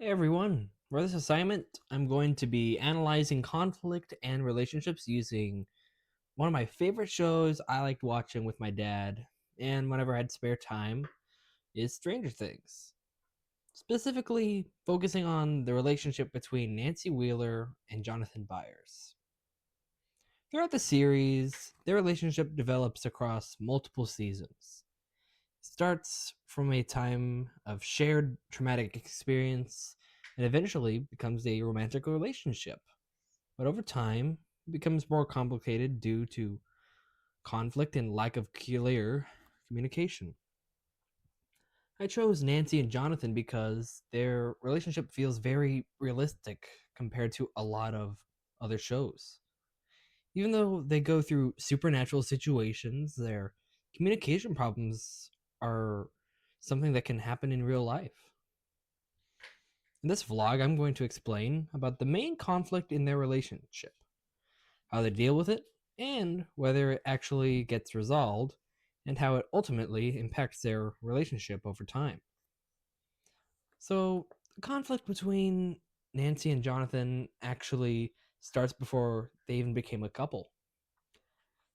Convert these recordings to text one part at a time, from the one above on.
Hey everyone, for this assignment, I'm going to be analyzing conflict and relationships using one of my favorite shows I liked watching with my dad, and whenever I had spare time, is Stranger Things. Specifically, focusing on the relationship between Nancy Wheeler and Jonathan Byers. Throughout the series, their relationship develops across multiple seasons. It starts from a time of shared traumatic experience and eventually becomes a romantic relationship. But over time, it becomes more complicated due to conflict and lack of clear communication. I chose Nancy and Jonathan because their relationship feels very realistic compared to a lot of other shows. Even though they go through supernatural situations, their communication problems are something that can happen in real life. In this vlog, I'm going to explain about the main conflict in their relationship, how they deal with it, and whether it actually gets resolved, and how it ultimately impacts their relationship over time. So, the conflict between Nancy and Jonathan actually starts before they even became a couple.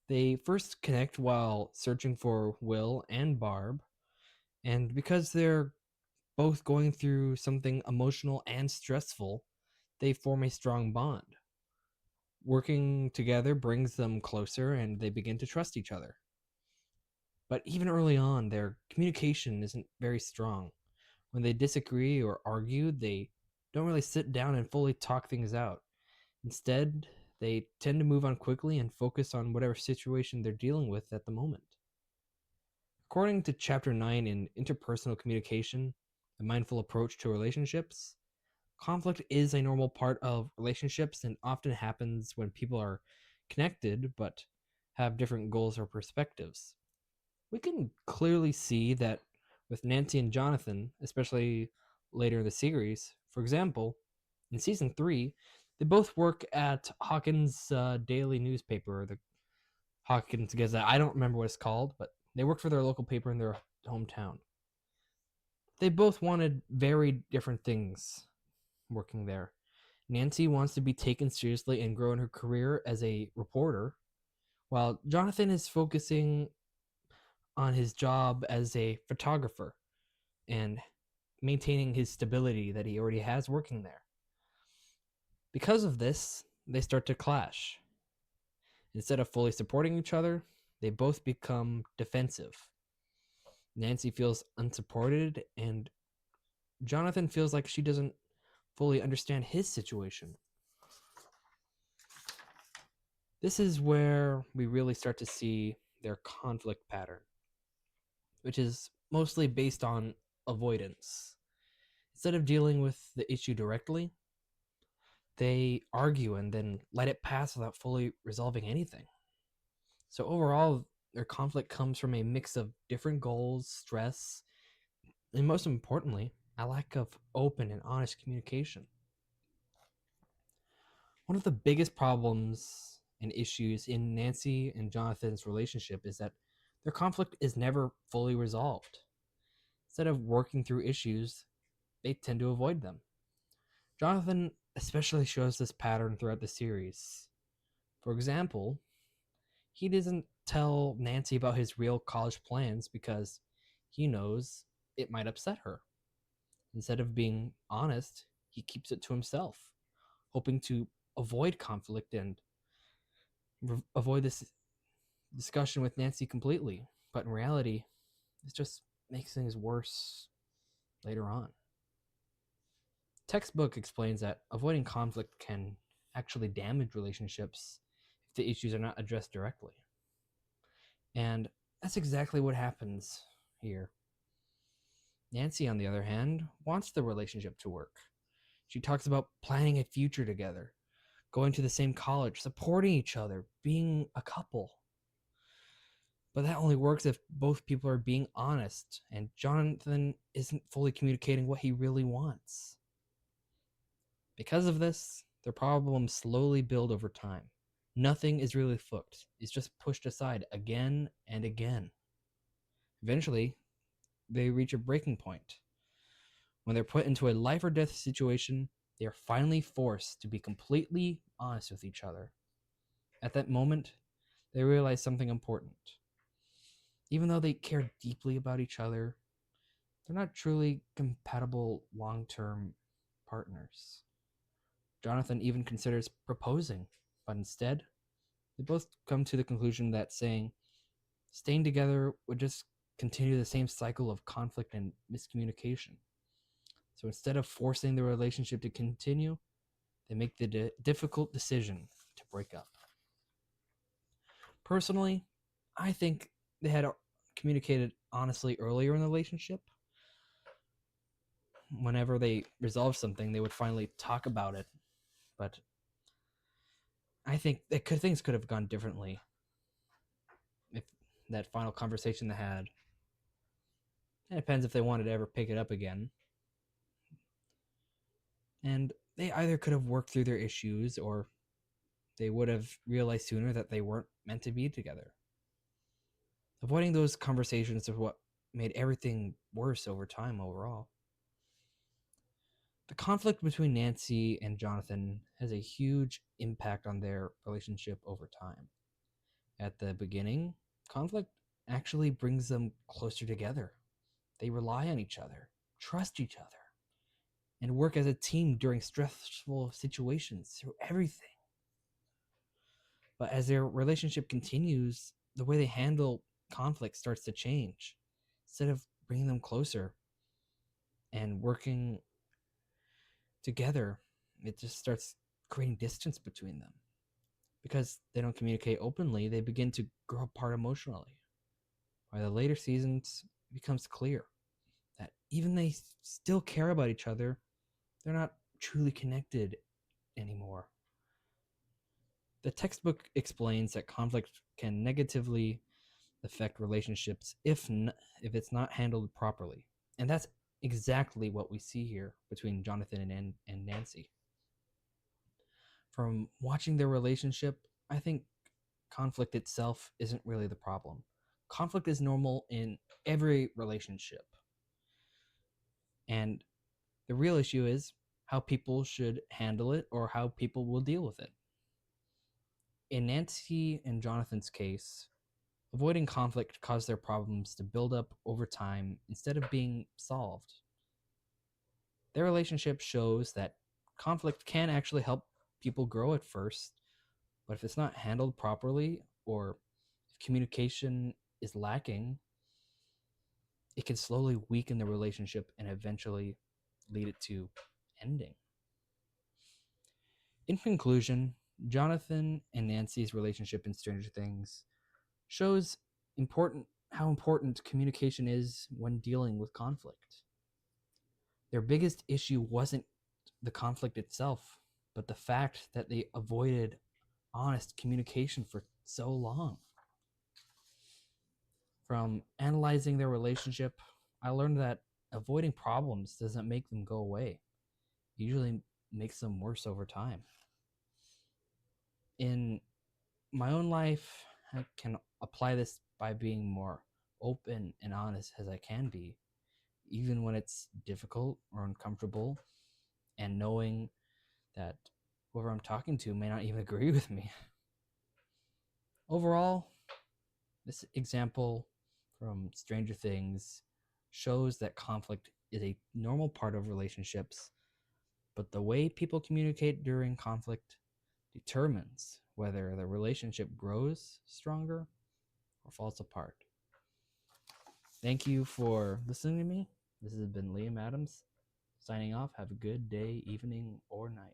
They first connect while searching for Will and Barb, and because they're both going through something emotional and stressful, they form a strong bond. Working together brings them closer and they begin to trust each other. But even early on, their communication isn't very strong. When they disagree or argue, they don't really sit down and fully talk things out. Instead, they tend to move on quickly and focus on whatever situation they're dealing with at the moment. According to Chapter 9 in Interpersonal Communication, a mindful approach to relationships, conflict is a normal part of relationships and often happens when people are connected but have different goals or perspectives. We can clearly see that with Nancy and Jonathan, especially later in the series. For example, in season 3, they both work at Hawkins' daily newspaper, the Hawkins Gazette. I don't remember what it's called, but they worked for their local paper in their hometown. They both wanted very different things working there. Nancy wants to be taken seriously and grow in her career as a reporter, while Jonathan is focusing on his job as a photographer and maintaining his stability that he already has working there. Because of this, they start to clash. Instead of fully supporting each other, they both become defensive. Nancy feels unsupported, and Jonathan feels like she doesn't fully understand his situation. This is where we really start to see their conflict pattern, which is mostly based on avoidance. Instead of dealing with the issue directly, they argue and then let it pass without fully resolving anything. So overall, their conflict comes from a mix of different goals, stress, and most importantly, a lack of open and honest communication. One of the biggest problems and issues in Nancy and Jonathan's relationship is that their conflict is never fully resolved. Instead of working through issues, they tend to avoid them. Jonathan especially shows this pattern throughout the series. For example, he doesn't tell Nancy about his real college plans because he knows it might upset her. Instead of being honest, he keeps it to himself, hoping to avoid conflict and avoid this discussion with Nancy completely. But in reality, it just makes things worse later on. Textbook explains that avoiding conflict can actually damage relationships if the issues are not addressed directly. And that's exactly what happens here. Nancy, on the other hand, wants the relationship to work. She talks about planning a future together, going to the same college, supporting each other, being a couple. But that only works if both people are being honest, and Jonathan isn't fully communicating what he really wants. Because of this, their problems slowly build over time. Nothing is really fixed, it's just pushed aside again and again. Eventually, they reach a breaking point When they're put into a life or death situation, they are finally forced to be completely honest with each other. At that moment, they realize something important. Even though they care deeply about each other, they're not truly compatible long-term partners. Jonathan even considers proposing, but instead, they both come to the conclusion that staying together would just continue the same cycle of conflict and miscommunication. So instead of forcing the relationship to continue, they make the difficult decision to break up. Personally, I think they had communicated honestly earlier in the relationship. Whenever they resolved something, they would finally talk about it. But I think things could have gone differently if that final conversation they had. It depends if they wanted to ever pick it up again. And they either could have worked through their issues or they would have realized sooner that they weren't meant to be together. Avoiding those conversations is what made everything worse over time overall. The conflict between Nancy and Jonathan has a huge impact on their relationship over time. At the beginning, conflict actually brings them closer together. They rely on each other, trust each other, and work as a team during stressful situations through everything. But as their relationship continues, the way they handle conflict starts to change. Instead of bringing them closer and working together, it just starts creating distance between them. Because they don't communicate openly, they begin to grow apart emotionally. By the later seasons, it becomes clear that even they still care about each other, they're not truly connected anymore. The textbook explains that conflict can negatively affect relationships if it's not handled properly. And that's exactly what we see here between Jonathan and Nancy. From watching their relationship, I think conflict itself isn't really the problem. Conflict is normal in every relationship. And the real issue is how people should handle it or how people will deal with it. In Nancy and Jonathan's case, avoiding conflict caused their problems to build up over time instead of being solved. Their relationship shows that conflict can actually help people grow at first, but if it's not handled properly or if communication is lacking, it can slowly weaken the relationship and eventually lead it to ending. In conclusion, Jonathan and Nancy's relationship in Stranger Things shows how important communication is when dealing with conflict. Their biggest issue wasn't the conflict itself, but the fact that they avoided honest communication for so long. From analyzing their relationship, I learned that avoiding problems doesn't make them go away. It usually makes them worse over time. In my own life, I can apply this by being more open and honest as I can be, even when it's difficult or uncomfortable, and knowing that whoever I'm talking to may not even agree with me. Overall, this example from Stranger Things shows that conflict is a normal part of relationships, but the way people communicate during conflict determines whether the relationship grows stronger or falls apart. Thank you for listening to me. This has been Liam Adams signing off. Have a good day, evening, or night.